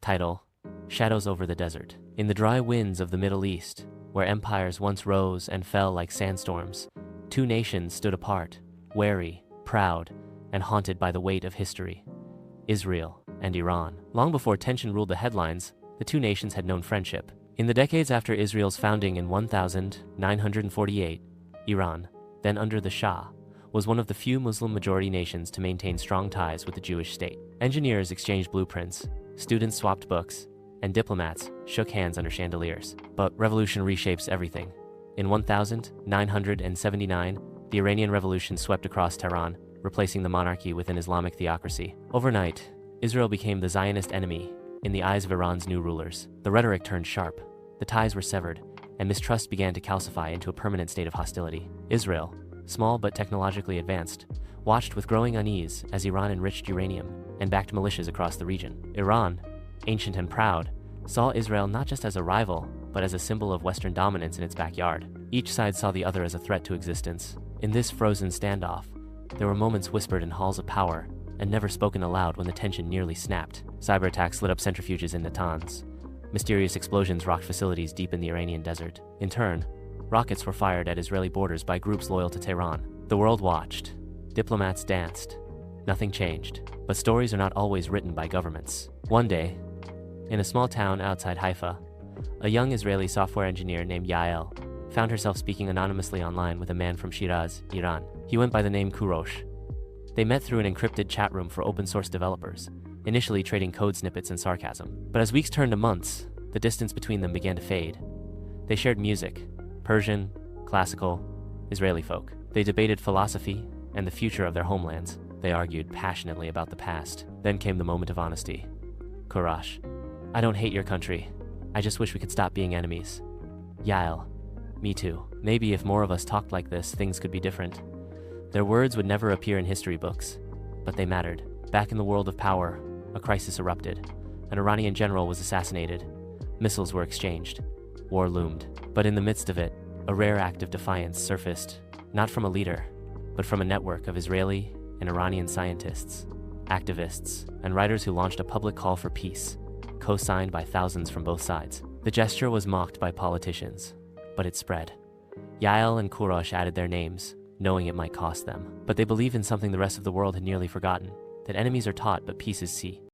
Title: Shadows over the Desert. In the dry winds of the Middle East, where empires once rose and fell like sandstorms, two nations stood apart, wary, proud, and haunted by the weight of history: Israel and Iran. Long before tension ruled the headlines, the two nations had known friendship. In the decades after Israel's founding in 1948, Iran, then under the Shah, was one of the few Muslim-majority nations to maintain strong ties with the Jewish state. Engineers exchanged blueprints, students swapped books, and diplomats shook hands under chandeliers. But revolution reshapes everything. In 1979, the Iranian Revolution swept across Tehran, replacing the monarchy with an Islamic theocracy. Overnight, Israel became the Zionist enemy in the eyes of Iran's new rulers. The rhetoric turned sharp, the ties were severed, and mistrust began to calcify into a permanent state of hostility. Israel, small but technologically advanced, watched with growing unease as Iran enriched uranium and backed militias across the region. Iran, ancient and proud, saw Israel not just as a rival, but as a symbol of Western dominance in its backyard. Each side saw the other as a threat to existence. In this frozen standoff, there were moments whispered in halls of power and never spoken aloud when the tension nearly snapped. Cyber attacks lit up centrifuges in Natanz. Mysterious explosions rocked facilities deep in the Iranian desert. In turn, rockets were fired at Israeli borders by groups loyal to Tehran. The world watched. Diplomats danced. Nothing changed. But stories are not always written by governments. One day, in a small town outside Haifa, a young Israeli software engineer named Yael found herself speaking anonymously online with a man from Shiraz, Iran. He went by the name Kurosh. They met through an encrypted chat room for open-source developers, initially trading code snippets and sarcasm. But as weeks turned to months, the distance between them began to fade. They shared music, Persian, classical, Israeli folk. They debated philosophy and the future of their homelands. They argued passionately about the past. Then came the moment of honesty. Kurosh: "I don't hate your country. I just wish we could stop being enemies." Yael: "Me too. Maybe if more of us talked like this, things could be different." Their words would never appear in history books, but they mattered. Back in the world of power, a crisis erupted. An Iranian general was assassinated. Missiles were exchanged. War loomed. But in the midst of it, a rare act of defiance surfaced, not from a leader, but from a network of Israeli and Iranian scientists, activists, and writers who launched a public call for peace, co-signed by thousands from both sides. The gesture was mocked by politicians, but it spread. Yael and Kurosh added their names, knowing it might cost them. But they believed in something the rest of the world had nearly forgotten: that enemies are taught, but peace is seen.